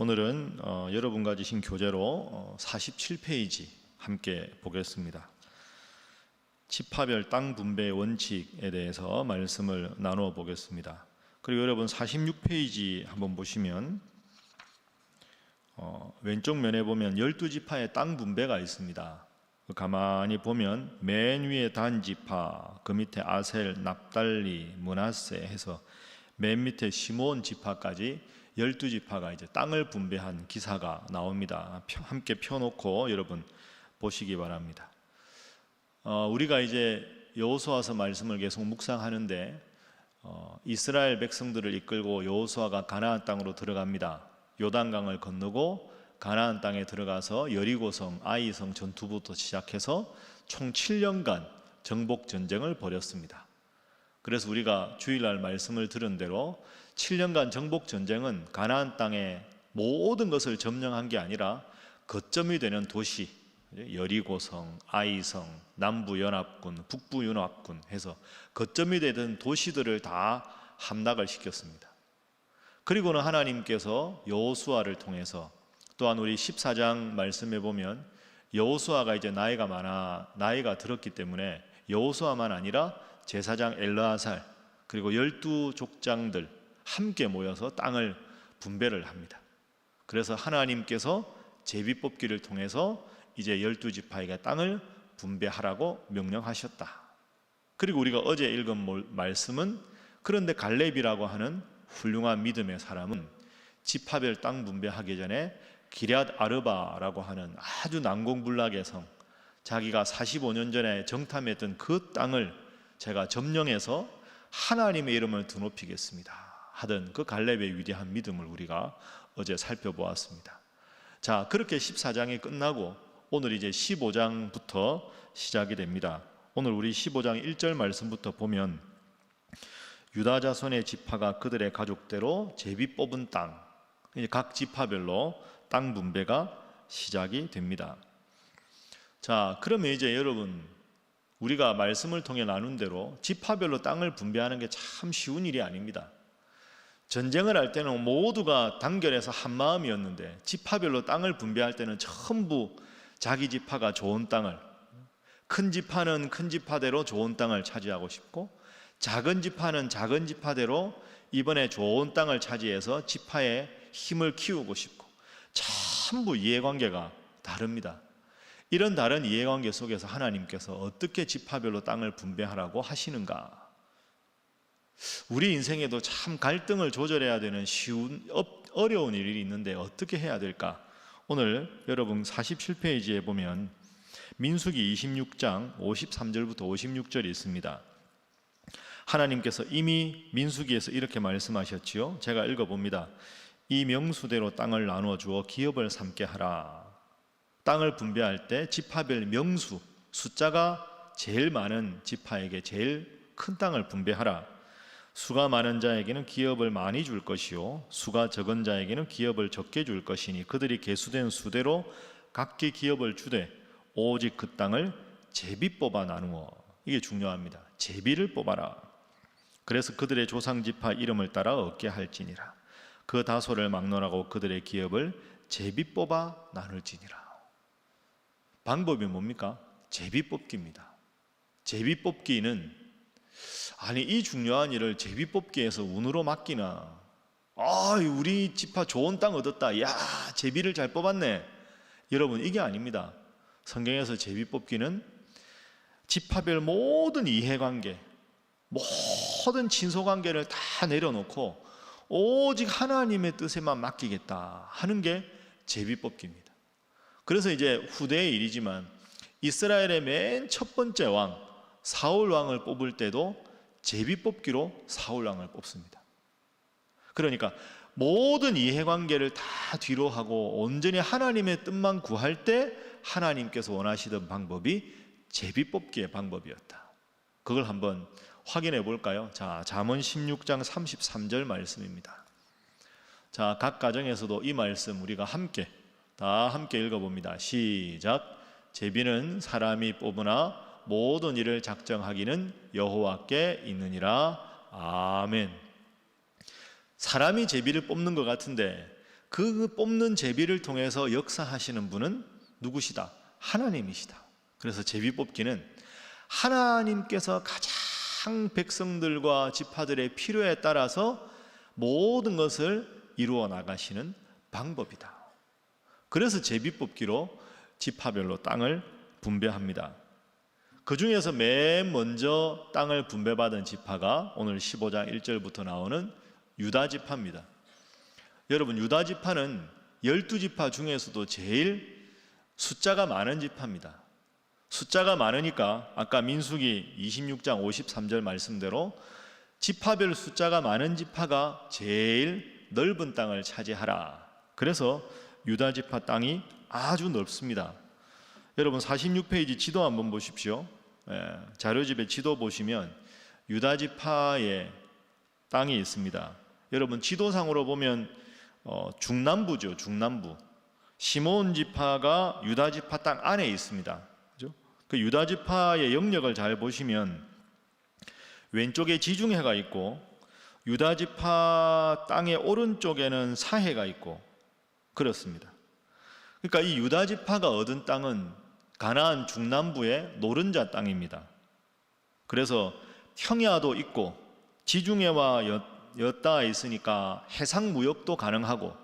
오늘은 여러분과 주신 교재로 47페이지 함께 보겠습니다. 지파별 땅 분배 원칙에 대해서 말씀을 나누어 보겠습니다. 그리고 여러분 46페이지 한번 보시면 왼쪽 면에 보면 12지파의 땅 분배가 있습니다. 가만히 보면 맨 위에 단 지파, 그 밑에 아셀, 납달리, 므낫세 해서 맨 밑에 시므온 지파까지 12지파가 이제 땅을 분배한 기사가 나옵니다. 함께 펴놓고 여러분 보시기 바랍니다. 우리가 이제 여호수아서 말씀을 계속 묵상하는데 이스라엘 백성들을 이끌고 여호수아가 가나안 땅으로 들어갑니다. 요단강을 건너고 가나안 땅에 들어가서 여리고성, 아이성 전투부터 시작해서 총 7년간 정복 전쟁을 벌였습니다. 그래서 우리가 주일날 말씀을 들은 대로 7년간 정복 전쟁은 가나안 땅의 모든 것을 점령한 게 아니라 거점이 되는 도시 여리고성, 아이성, 남부연합군, 북부연합군 해서 거점이 되던 도시들을 다 함락을 시켰습니다. 그리고는 하나님께서 여호수아를 통해서 또한 우리 14장 말씀에 보면 여호수아가 이제 나이가 들었기 때문에 여호수아만 아니라 제사장 엘르아살 그리고 12족장들 함께 모여서 땅을 분배를 합니다. 그래서 하나님께서 제비뽑기를 통해서 이제 12지파에게 땅을 분배하라고 명령하셨다. 그리고 우리가 어제 읽은 말씀은 그런데 갈렙이라고 하는 훌륭한 믿음의 사람은 지파별 땅 분배하기 전에 기럇 아르바라고 하는 아주 난공불락의 성, 자기가 45년 전에 정탐했던 그 땅을 제가 점령해서 하나님의 이름을 드높이겠습니다 하던 그 갈렙의 위대한 믿음을 우리가 어제 살펴보았습니다. 자, 그렇게 14장이 끝나고 오늘 이제 15장부터 시작이 됩니다. 오늘 우리 15장 1절 말씀부터 보면 유다 자손의 지파가 그들의 가족대로 제비 뽑은 땅, 각 지파별로 땅 분배가 시작이 됩니다. 자, 그러면 이제 여러분 우리가 말씀을 통해 나눈 대로 지파별로 땅을 분배하는 게 참 쉬운 일이 아닙니다. 전쟁을 할 때는 모두가 단결해서 한 마음이었는데 지파별로 땅을 분배할 때는 전부 자기 지파가 좋은 땅을, 큰 지파는 큰 지파대로 좋은 땅을 차지하고 싶고 작은 지파는 작은 지파대로 이번에 좋은 땅을 차지해서 지파의 힘을 키우고 싶고 전부 이해관계가 다릅니다. 이런 다른 이해관계 속에서 하나님께서 어떻게 지파별로 땅을 분배하라고 하시는가? 우리 인생에도 참 갈등을 조절해야 되는 어려운 일이 있는데 어떻게 해야 될까? 오늘 여러분 47페이지에 보면 민수기 26장 53절부터 56절이 있습니다. 하나님께서 이미 민수기에서 이렇게 말씀하셨지요. 제가 읽어봅니다. 이 명수대로 땅을 나누어 주어 기업을 삼게 하라. 땅을 분배할 때 지파별 명수, 숫자가 제일 많은 지파에게 제일 큰 땅을 분배하라. 수가 많은 자에게는 기업을 많이 줄 것이요 수가 적은 자에게는 기업을 적게 줄 것이니 그들이 계수된 수대로 각기 기업을 주되 오직 그 땅을 제비 뽑아 나누어. 이게 중요합니다. 제비를 뽑아라. 그래서 그들의 조상 지파 이름을 따라 얻게 할지니라. 그 다소를 막론하고 그들의 기업을 제비 뽑아 나눌지니라. 방법이 뭡니까? 제비 뽑기입니다. 제비 뽑기는 아니 이 중요한 일을 제비 뽑기에서 운으로 맡기나, 우리 지파 좋은 땅 얻었다, 야 제비를 잘 뽑았네, 여러분 이게 아닙니다. 성경에서 제비 뽑기는 지파별 모든 이해관계, 모든 친소관계를 다 내려놓고 오직 하나님의 뜻에만 맡기겠다 하는 게 제비 뽑기입니다. 그래서 이제 후대의 일이지만 이스라엘의 맨 첫 번째 왕 사울 왕을 뽑을 때도 제비 뽑기로 사울 왕을 뽑습니다. 그러니까 모든 이해관계를 다 뒤로 하고 온전히 하나님의 뜻만 구할 때 하나님께서 원하시던 방법이 제비 뽑기의 방법이었다. 그걸 한번 확인해 볼까요? 자, 잠언 16장 33절 말씀입니다. 자, 각 가정에서도 이 말씀 우리가 다 함께 읽어봅니다. 시작. 제비는 사람이 뽑으나 모든 일을 작정하기는 여호와께 있느니라. 아멘. 사람이 제비를 뽑는 것 같은데 그 뽑는 제비를 통해서 역사하시는 분은 누구시다? 하나님이시다. 그래서 제비 뽑기는 하나님께서 가장 백성들과 지파들의 필요에 따라서 모든 것을 이루어 나가시는 방법이다. 그래서 제비 뽑기로 지파별로 땅을 분배합니다. 그 중에서 맨 먼저 땅을 분배받은 지파가 오늘 15장 1절부터 나오는 유다 지파입니다. 여러분, 유다 지파는 12지파 중에서도 제일 숫자가 많은 지파입니다. 숫자가 많으니까 아까 민수기 26장 53절 말씀대로 지파별 숫자가 많은 지파가 제일 넓은 땅을 차지하라. 그래서 유다 지파 땅이 아주 넓습니다. 여러분, 46페이지 지도 한번 보십시오. 자료집에 지도 보시면 유다 지파의 땅이 있습니다. 여러분, 지도상으로 보면 중남부죠. 중남부. 시몬 지파가 유다 지파 땅 안에 있습니다. 그죠? 그 유다 지파의 영역을 잘 보시면 왼쪽에 지중해가 있고 유다 지파 땅의 오른쪽에는 사해가 있고 그렇습니다. 그러니까 이 유다 지파가 얻은 땅은 가나안 중남부의 노른자 땅입니다. 그래서 평야도 있고 지중해와 엿닿아 있으니까 해상 무역도 가능하고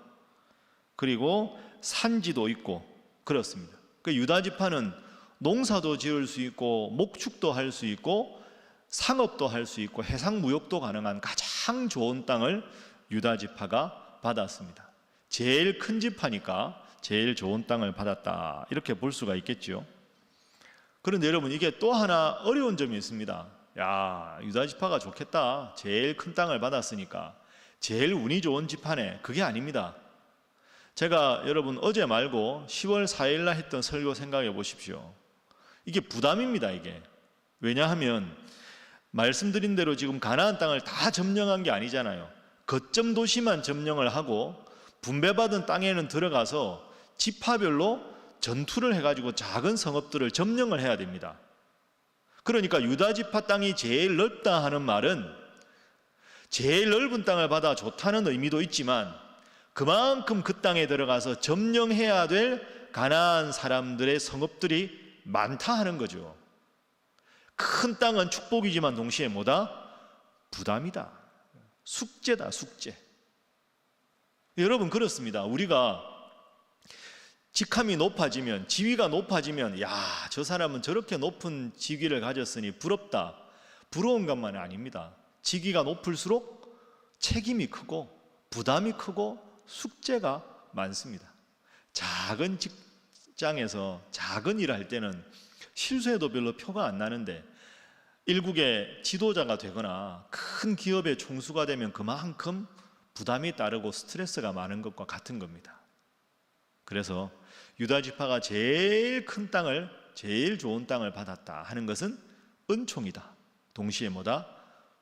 그리고 산지도 있고 그렇습니다. 그 유다 지파는 농사도 지을 수 있고 목축도 할 수 있고 상업도 할 수 있고 해상 무역도 가능한 가장 좋은 땅을 유다 지파가 받았습니다. 제일 큰 지파니까 제일 좋은 땅을 받았다, 이렇게 볼 수가 있겠죠. 그런데 여러분, 이게 또 하나 어려운 점이 있습니다. 야, 유다 지파가 좋겠다, 제일 큰 땅을 받았으니까 제일 운이 좋은 지파네. 그게 아닙니다. 제가 여러분 어제 말고 10월 4일 날 했던 설교 생각해 보십시오. 이게 부담입니다. 이게 왜냐하면 말씀드린 대로 지금 가나안 땅을 다 점령한 게 아니잖아요. 거점 도시만 점령을 하고 분배받은 땅에는 들어가서 지파별로 전투를 해가지고 작은 성읍들을 점령을 해야 됩니다. 그러니까 유다 지파 땅이 제일 넓다 하는 말은 제일 넓은 땅을 받아 좋다는 의미도 있지만 그만큼 그 땅에 들어가서 점령해야 될 가나안 사람들의 성읍들이 많다 하는 거죠. 큰 땅은 축복이지만 동시에 뭐다? 부담이다. 숙제다, 숙제. 여러분, 그렇습니다. 우리가 직함이 높아지면, 지위가 높아지면 야, 저 사람은 저렇게 높은 직위를 가졌으니 부럽다, 부러운 것만이 아닙니다. 직위가 높을수록 책임이 크고 부담이 크고 숙제가 많습니다. 작은 직장에서 작은 일을 할 때는 실수해도 별로 표가 안 나는데 일국의 지도자가 되거나 큰 기업의 총수가 되면 그만큼 부담이 따르고 스트레스가 많은 것과 같은 겁니다. 그래서 유다 지파가 제일 큰 땅을, 제일 좋은 땅을 받았다 하는 것은 은총이다. 동시에 뭐다?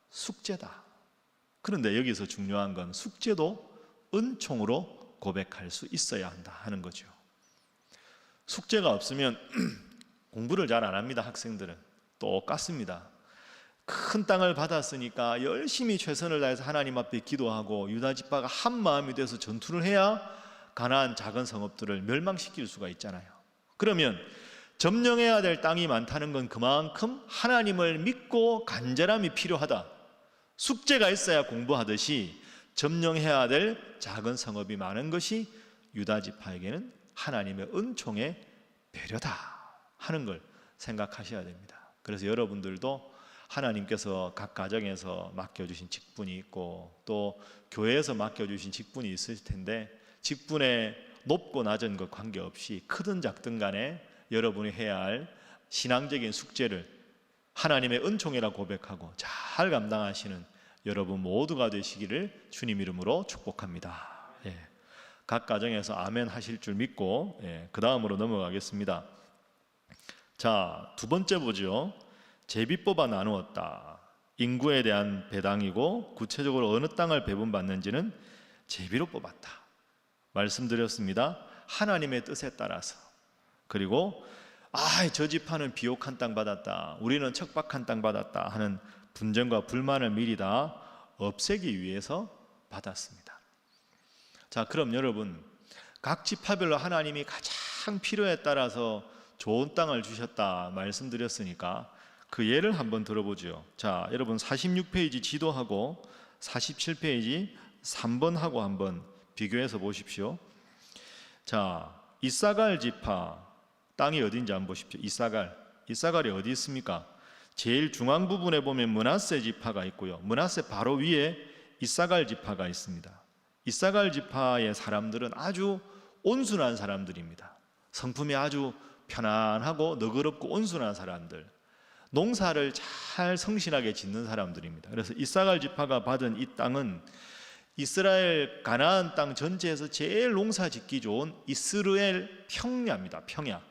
숙제다. 그런데 여기서 중요한 건 숙제도 은총으로 고백할 수 있어야 한다 하는 거죠. 숙제가 없으면 공부를 잘 안 합니다. 학생들은 똑같습니다. 큰 땅을 받았으니까 열심히 최선을 다해서 하나님 앞에 기도하고 유다 지파가 한 마음이 돼서 전투를 해야 가나안 작은 성읍들을 멸망시킬 수가 있잖아요. 그러면 점령해야 될 땅이 많다는 건 그만큼 하나님을 믿고 간절함이 필요하다. 숙제가 있어야 공부하듯이 점령해야 될 작은 성읍이 많은 것이 유다 지파에게는 하나님의 은총의 배려다 하는 걸 생각하셔야 됩니다. 그래서 여러분들도 하나님께서 각 가정에서 맡겨주신 직분이 있고 또 교회에서 맡겨주신 직분이 있을 텐데 직분에 높고 낮은 것 관계없이 크든 작든 간에 여러분이 해야 할 신앙적인 숙제를 하나님의 은총이라 고백하고 잘 감당하시는 여러분 모두가 되시기를 주님 이름으로 축복합니다. 각 가정에서 아멘 하실 줄 믿고 그 다음으로 넘어가겠습니다. 자, 두 번째 보죠. 제비 뽑아 나누었다. 인구에 대한 배당이고 구체적으로 어느 땅을 배분받는지는 제비로 뽑았다. 말씀드렸습니다. 하나님의 뜻에 따라서. 그리고 저 지파는 비옥한 땅 받았다, 우리는 척박한 땅 받았다 하는 분쟁과 불만을 미리 다 없애기 위해서 받았습니다. 자, 그럼 여러분, 각 지파별로 하나님이 가장 필요에 따라서 좋은 땅을 주셨다 말씀드렸으니까 그 예를 한번 들어보죠. 자, 여러분 46페이지 지도하고 47페이지 3번하고 한번 비교해서 보십시오. 자, 이사갈 지파 땅이 어딘지 한번 보십시오. 이사갈이 어디 있습니까? 제일 중앙 부분에 보면 므낫세 지파가 있고요. 므낫세 바로 위에 이사갈 지파가 있습니다. 이사갈 지파의 사람들은 아주 온순한 사람들입니다. 성품이 아주 편안하고 너그럽고 온순한 사람들, 농사를 잘 성실하게 짓는 사람들입니다. 그래서 이사갈 지파가 받은 이 땅은 이스라엘 가나안 땅 전체에서 제일 농사 짓기 좋은 이스라엘 평야입니다. 평야.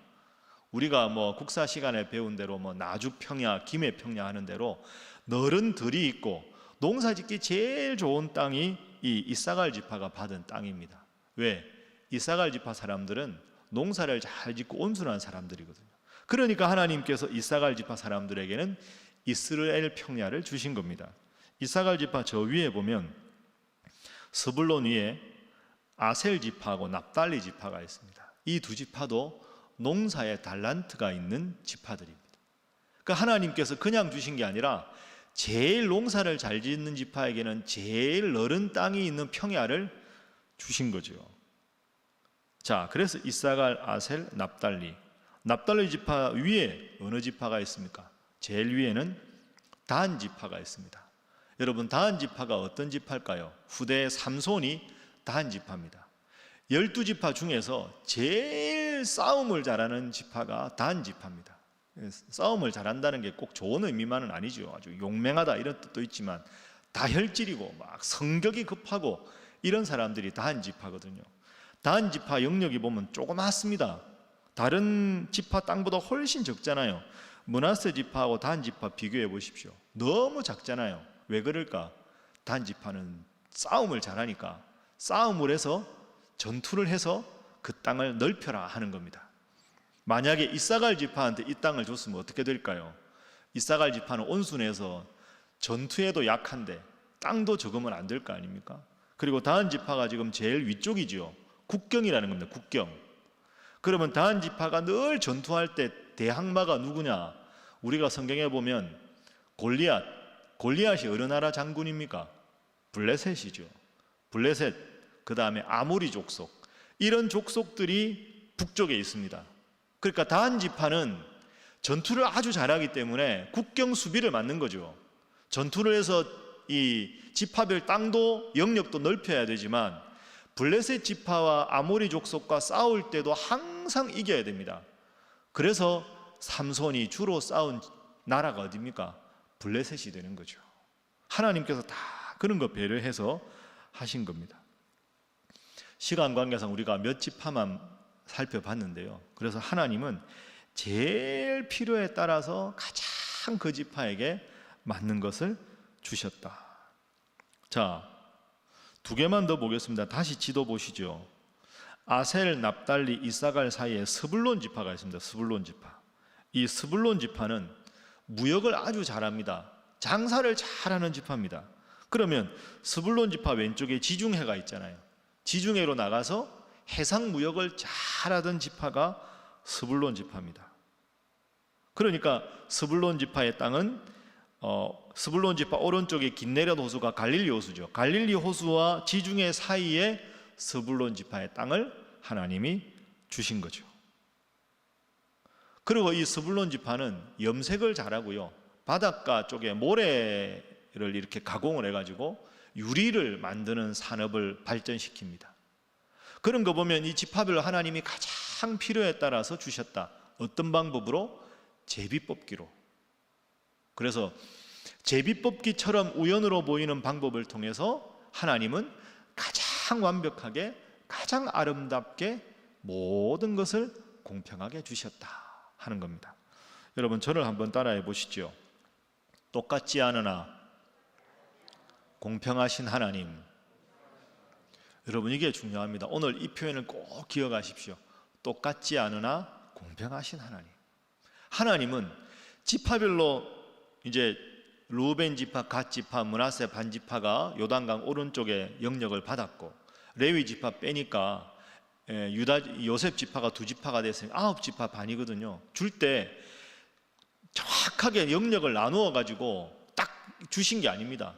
우리가 뭐 국사 시간에 배운 대로 뭐 나주 평야, 김해 평야 하는 대로 너른 들이 있고 농사 짓기 제일 좋은 땅이 이 이사갈 지파가 받은 땅입니다. 왜? 이사갈 지파 사람들은 농사를 잘 짓고 온순한 사람들이거든요. 그러니까 하나님께서 이사갈 지파 사람들에게는 이스라엘 평야를 주신 겁니다. 이사갈 지파 저 위에 보면 스불론 위에 아셀 지파하고 납달리 지파가 있습니다. 이 두 지파도 농사에 달란트가 있는 지파들입니다. 그러니까 하나님께서 그냥 주신 게 아니라 제일 농사를 잘 짓는 지파에게는 제일 넓은 땅이 있는 평야를 주신 거죠. 자, 그래서 이사갈, 아셀, 납달리 지파 위에 어느 지파가 있습니까? 제일 위에는 단 지파가 있습니다. 여러분, 단 지파가 어떤 지파일까요? 후대 삼손이 단 지파입니다. 12지파 중에서 제일 싸움을 잘하는 지파가 단 지파입니다. 싸움을 잘한다는 게 꼭 좋은 의미만은 아니죠. 아주 용맹하다 이런 뜻도 있지만 다혈질이고 막 성격이 급하고 이런 사람들이 단 지파거든요. 단 지파 영역이 보면 조그맣습니다. 다른 지파 땅보다 훨씬 적잖아요. 므낫세 지파하고 단 지파 비교해 보십시오. 너무 작잖아요. 왜 그럴까? 단 지파는 싸움을 잘하니까 싸움을 해서 전투를 해서 그 땅을 넓혀라 하는 겁니다. 만약에 이사갈 지파한테 이 땅을 줬으면 어떻게 될까요? 이사갈 지파는 온순해서 전투에도 약한데 땅도 적으면 안 될 거 아닙니까? 그리고 단 지파가 지금 제일 위쪽이죠. 국경이라는 겁니다. 국경. 그러면 단 지파가 늘 전투할 때 대항마가 누구냐? 우리가 성경에 보면 골리앗이 어느 나라 장군입니까? 블레셋이죠. 블레셋, 그 다음에 아모리 족속, 이런 족속들이 북쪽에 있습니다. 그러니까 단 지파는 전투를 아주 잘하기 때문에 국경 수비를 맡는 거죠. 전투를 해서 이 지파별 땅도 영역도 넓혀야 되지만 블레셋 지파와 아모리 족속과 싸울 때도 항상 이겨야 됩니다. 그래서 삼손이 주로 싸운 나라가 어디입니까? 블레셋이 되는 거죠. 하나님께서 다 그런 거 배려해서 하신 겁니다. 시간 관계상 우리가 몇 지파만 살펴봤는데요. 그래서 하나님은 제일 필요에 따라서 가장 그 지파에게 맞는 것을 주셨다. 자, 두 개만 더 보겠습니다. 다시 지도 보시죠. 아셀, 납달리, 이사갈 사이에 스불론 지파가 있습니다. 스불론 지파. 이 스불론 지파는 무역을 아주 잘합니다. 장사를 잘하는 지파입니다. 그러면 스불론 지파 왼쪽에 지중해가 있잖아요. 지중해로 나가서 해상 무역을 잘하던 지파가 스불론 지파입니다. 그러니까 스불론 지파의 땅은 스불론 지파 오른쪽에 긴네렛 호수가 갈릴리 호수죠. 갈릴리 호수와 지중해 사이에 스불론 지파의 땅을 하나님이 주신 거죠. 그리고 이 스불론 지파는 염색을 잘하고요. 바닷가 쪽에 모래를 이렇게 가공을 해가지고 유리를 만드는 산업을 발전시킵니다. 그런 거 보면 이 지파별로 하나님이 가장 필요에 따라서 주셨다. 어떤 방법으로? 제비뽑기로. 그래서 제비뽑기처럼 우연으로 보이는 방법을 통해서 하나님은 가장 완벽하게, 가장 아름답게 모든 것을 공평하게 주셨다 하는 겁니다. 여러분, 저를 한번 따라해 보시죠. 똑같지 않으나 공평하신 하나님. 여러분, 이게 중요합니다. 오늘 이 표현을 꼭 기억하십시오. 똑같지 않으나 공평하신 하나님. 하나님은 지파별로 이제 루벤 지파, 갓 지파, 므낫세 반 지파가 요단강 오른쪽에 영역을 받았고 레위 지파 빼니까 요셉 지파가 2지파가 됐으니까 9지파 반이거든요. 줄 때 정확하게 영역을 나누어 가지고 딱 주신 게 아닙니다.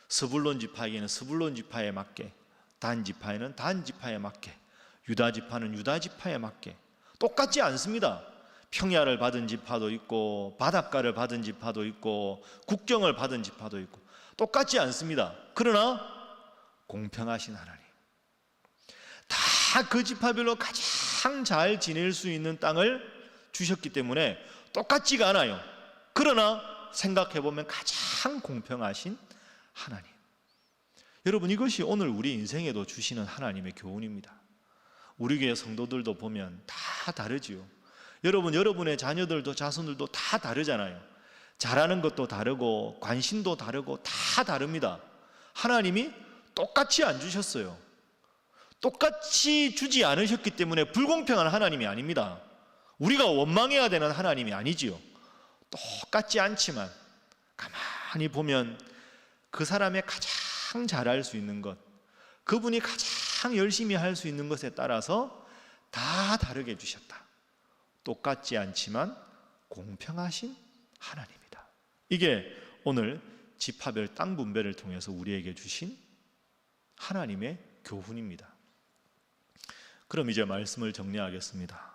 스불론 지파에게는 스불론 지파에 맞게, 단 지파에는 단 지파에 맞게, 유다 지파는 유다 지파에 맞게 똑같지 않습니다. 평야를 받은 지파도 있고 바닷가를 받은 지파도 있고 국경을 받은 지파도 있고 똑같지 않습니다. 그러나 공평하신 하나님, 다 그 지파별로 가장 잘 지낼 수 있는 땅을 주셨기 때문에 똑같지가 않아요. 그러나 생각해보면 가장 공평하신 하나님. 여러분, 이것이 오늘 우리 인생에도 주시는 하나님의 교훈입니다. 우리 교회 성도들도 보면 다 다르지요. 여러분의 자녀들도 자손들도 다 다르잖아요. 잘하는 것도 다르고 관심도 다르고 다 다릅니다. 하나님이 똑같이 안 주셨어요. 똑같이 주지 않으셨기 때문에 불공평한 하나님이 아닙니다. 우리가 원망해야 되는 하나님이 아니지요. 똑같지 않지만 가만히 보면 그 사람의 가장 잘할 수 있는 것, 그분이 가장 열심히 할 수 있는 것에 따라서 다 다르게 주셨다. 똑같지 않지만 공평하신 하나님이다. 이게 오늘 지파별 땅 분배를 통해서 우리에게 주신 하나님의 교훈입니다. 그럼 이제 말씀을 정리하겠습니다.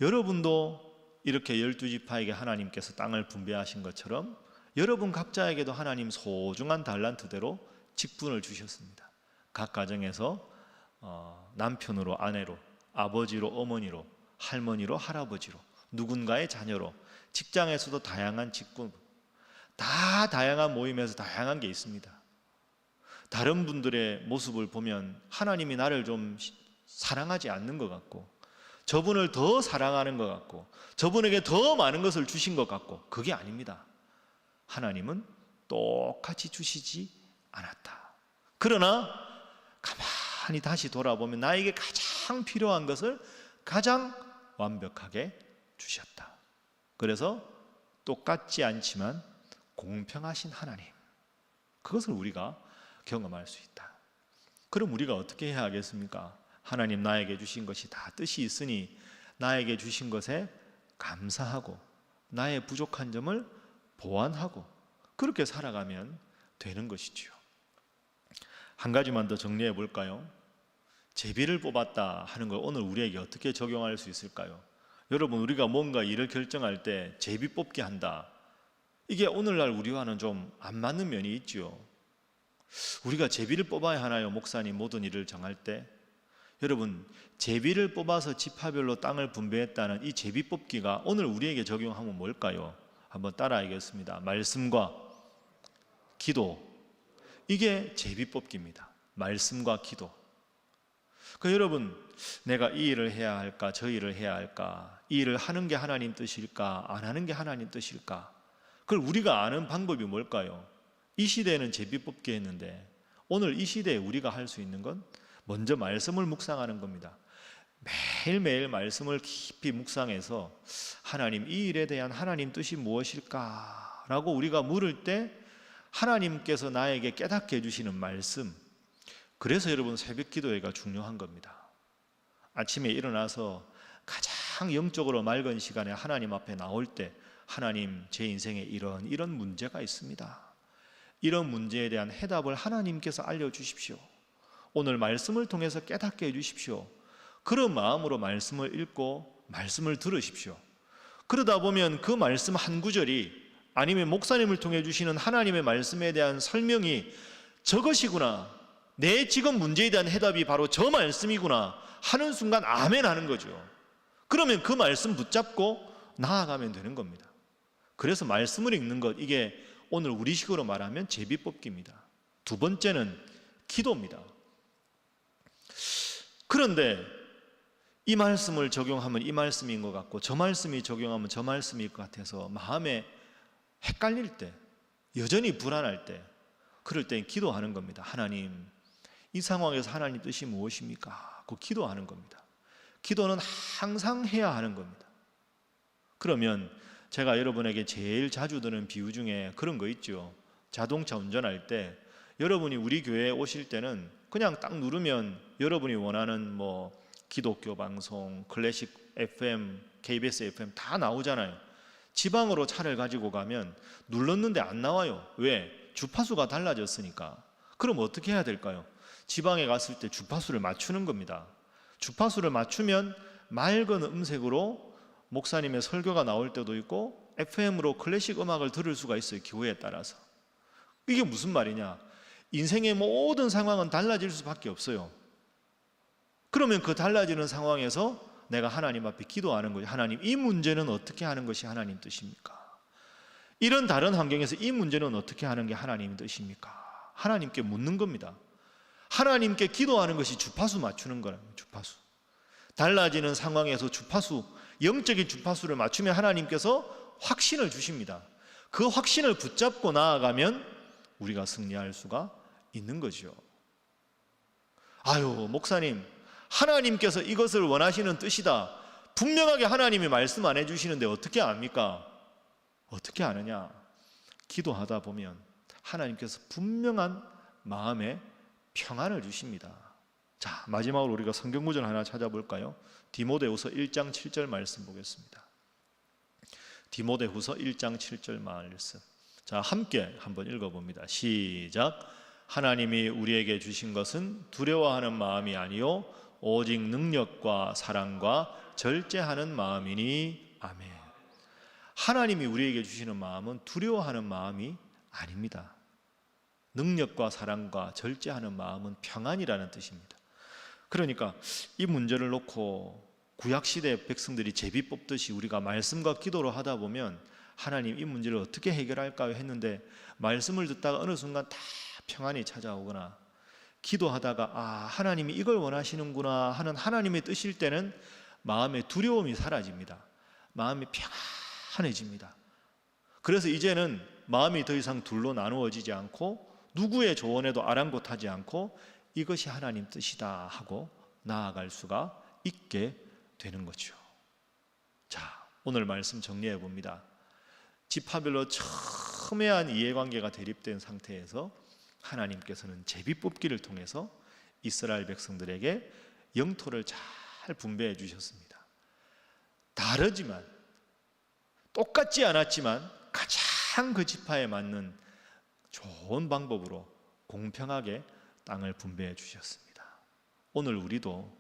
여러분도 이렇게 12지파에게 하나님께서 땅을 분배하신 것처럼 여러분 각자에게도 하나님 소중한 달란트대로 직분을 주셨습니다. 각 가정에서 남편으로 아내로, 아버지로 어머니로, 할머니로 할아버지로, 누군가의 자녀로, 직장에서도 다양한 직분, 다 다양한 모임에서 다양한 게 있습니다. 다른 분들의 모습을 보면 하나님이 나를 좀 사랑하지 않는 것 같고, 저분을 더 사랑하는 것 같고, 저분에게 더 많은 것을 주신 것 같고, 그게 아닙니다. 하나님은 똑같이 주시지 않았다. 그러나 가만히 다시 돌아보면 나에게 가장 필요한 것을 가장 완벽하게 주셨다. 그래서 똑같지 않지만 공평하신 하나님, 그것을 우리가 경험할 수 있다. 그럼 우리가 어떻게 해야 하겠습니까? 하나님 나에게 주신 것이 다 뜻이 있으니 나에게 주신 것에 감사하고 나의 부족한 점을 보완하고 그렇게 살아가면 되는 것이지요. 한 가지만 더 정리해 볼까요? 제비를 뽑았다 하는 걸 오늘 우리에게 어떻게 적용할 수 있을까요? 여러분, 우리가 뭔가 일을 결정할 때 제비 뽑기 한다, 이게 오늘날 우리와는 좀 안 맞는 면이 있지요. 우리가 제비를 뽑아야 하나요? 목사님, 모든 일을 정할 때? 여러분, 제비를 뽑아서 지파별로 땅을 분배했다는 이 제비 뽑기가 오늘 우리에게 적용하면 뭘까요? 한번 따라하겠습니다. 말씀과 기도, 이게 제비 뽑기입니다. 말씀과 기도. 여러분, 내가 이 일을 해야 할까, 저 일을 해야 할까, 이 일을 하는 게 하나님 뜻일까, 안 하는 게 하나님 뜻일까? 그걸 우리가 아는 방법이 뭘까요? 이 시대에는 제비 뽑기 했는데 오늘 이 시대에 우리가 할 수 있는 건 먼저 말씀을 묵상하는 겁니다. 매일매일 말씀을 깊이 묵상해서 하나님, 이 일에 대한 하나님 뜻이 무엇일까? 라고 우리가 물을 때 하나님께서 나에게 깨닫게 해주시는 말씀, 그래서 여러분 새벽 기도회가 중요한 겁니다. 아침에 일어나서 가장 영적으로 맑은 시간에 하나님 앞에 나올 때 하나님, 제 인생에 이런 문제가 있습니다. 이런 문제에 대한 해답을 하나님께서 알려주십시오. 오늘 말씀을 통해서 깨닫게 해주십시오. 그런 마음으로 말씀을 읽고 말씀을 들으십시오. 그러다 보면 그 말씀 한 구절이, 아니면 목사님을 통해 주시는 하나님의 말씀에 대한 설명이 저것이구나, 내 지금 문제에 대한 해답이 바로 저 말씀이구나 하는 순간 아멘 하는 거죠. 그러면 그 말씀 붙잡고 나아가면 되는 겁니다. 그래서 말씀을 읽는 것, 이게 오늘 우리식으로 말하면 제비 뽑기입니다. 두 번째는 기도입니다. 그런데 이 말씀을 적용하면 이 말씀인 것 같고 저 말씀이 적용하면 저 말씀일 것 같아서 마음에 헷갈릴 때, 여전히 불안할 때, 그럴 땐 기도하는 겁니다. 하나님, 이 상황에서 하나님 뜻이 무엇입니까? 그 기도하는 겁니다. 기도는 항상 해야 하는 겁니다. 그러면 제가 여러분에게 제일 자주 드는 비유 중에 그런 거 있죠. 자동차 운전할 때 여러분이 우리 교회에 오실 때는 그냥 딱 누르면 여러분이 원하는 뭐 기독교 방송, 클래식 FM, KBS FM 다 나오잖아요. 지방으로 차를 가지고 가면 눌렀는데 안 나와요. 왜? 주파수가 달라졌으니까. 그럼 어떻게 해야 될까요? 지방에 갔을 때 주파수를 맞추는 겁니다. 주파수를 맞추면 맑은 음색으로 목사님의 설교가 나올 때도 있고 FM으로 클래식 음악을 들을 수가 있어요. 기호에 따라서. 이게 무슨 말이냐? 인생의 모든 상황은 달라질 수밖에 없어요. 그러면 그 달라지는 상황에서 내가 하나님 앞에 기도하는 거죠. 하나님, 이 문제는 어떻게 하는 것이 하나님 뜻입니까? 이런 다른 환경에서 이 문제는 어떻게 하는 게 하나님 뜻입니까? 하나님께 묻는 겁니다. 하나님께 기도하는 것이 주파수 맞추는 거라는 거예요. 주파수. 달라지는 상황에서 주파수, 영적인 주파수를 맞추면 하나님께서 확신을 주십니다. 그 확신을 붙잡고 나아가면 우리가 승리할 수가 있는 거죠. 아유, 목사님, 하나님께서 이것을 원하시는 뜻이다. 분명하게 하나님이 말씀 안 해주시는데 어떻게 압니까? 어떻게 아느냐? 기도하다 보면 하나님께서 분명한 마음에 평안을 주십니다. 자, 마지막으로 우리가 성경 구절 하나 찾아볼까요? 디모데후서 1장 7절 말씀 보겠습니다. 디모데후서 1장 7절 말씀. 자, 함께 한번 읽어봅니다. 시작. 하나님이 우리에게 주신 것은 두려워하는 마음이 아니요 오직 능력과 사랑과 절제하는 마음이니. 아멘. 하나님이 우리에게 주시는 마음은 두려워하는 마음이 아닙니다. 능력과 사랑과 절제하는 마음은 평안이라는 뜻입니다. 그러니까 이 문제를 놓고 구약시대 백성들이 제비 뽑듯이 우리가 말씀과 기도로 하다 보면 하나님 이 문제를 어떻게 해결할까요? 했는데 말씀을 듣다가 어느 순간 다 평안이 찾아오거나 기도하다가 아, 하나님이 이걸 원하시는구나 하는 하나님의 뜻일 때는 마음의 두려움이 사라집니다. 마음이 평안해집니다. 그래서 이제는 마음이 더 이상 둘로 나누어지지 않고 누구의 조언에도 아랑곳하지 않고 이것이 하나님 뜻이다 하고 나아갈 수가 있게 되는 거죠. 자, 오늘 말씀 정리해 봅니다. 지파별로 첨예한 이해관계가 대립된 상태에서 하나님께서는 제비뽑기를 통해서 이스라엘 백성들에게 영토를 잘 분배해 주셨습니다. 다르지만 똑같지 않았지만 가장 그 지파에 맞는 좋은 방법으로 공평하게 땅을 분배해 주셨습니다. 오늘 우리도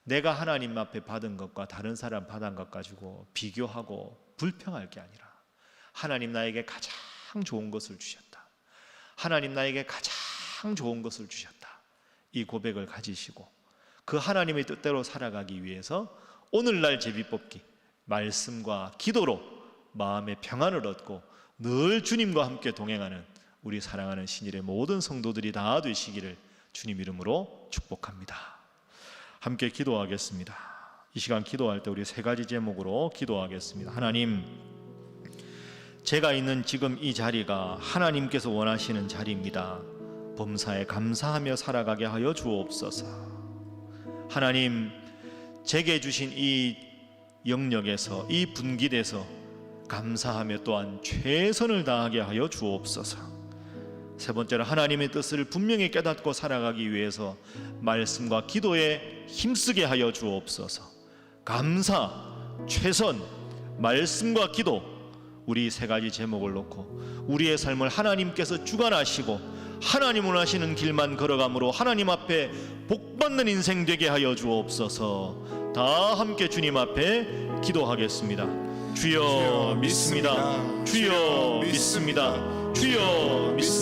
내가 하나님 앞에 받은 것과 다른 사람 받은 것 가지고 비교하고 불평할 게 아니라 하나님 나에게 가장 좋은 것을 주셨다. 하나님 나에게 가장 좋은 것을 주셨다. 이 고백을 가지시고 그 하나님의 뜻대로 살아가기 위해서 오늘날 제비뽑기 말씀과 기도로 마음의 평안을 얻고 늘 주님과 함께 동행하는 우리 사랑하는 신일의 모든 성도들이 다 되시기를 주님 이름으로 축복합니다. 함께 기도하겠습니다. 이 시간 기도할 때 우리 세 가지 제목으로 기도하겠습니다. 하나님, 제가 있는 지금 이 자리가 하나님께서 원하시는 자리입니다. 범사에 감사하며 살아가게 하여 주옵소서. 하나님, 제게 주신 이 영역에서 이 분깃에서 감사하며 또한 최선을 다하게 하여 주옵소서. 세 번째로 하나님의 뜻을 분명히 깨닫고 살아가기 위해서 말씀과 기도에 힘쓰게 하여 주옵소서. 감사, 최선, 말씀과 기도, 우리 세 가지 제목을 놓고 우리의 삶을 하나님께서 주관하시고 하나님 원하시는 길만 걸어감으로 하나님 앞에 복받는 인생 되게 하여 주옵소서. 다 함께 주님 앞에 기도하겠습니다. 주여 믿습니다. 주여 믿습니다. 주여 믿습니다.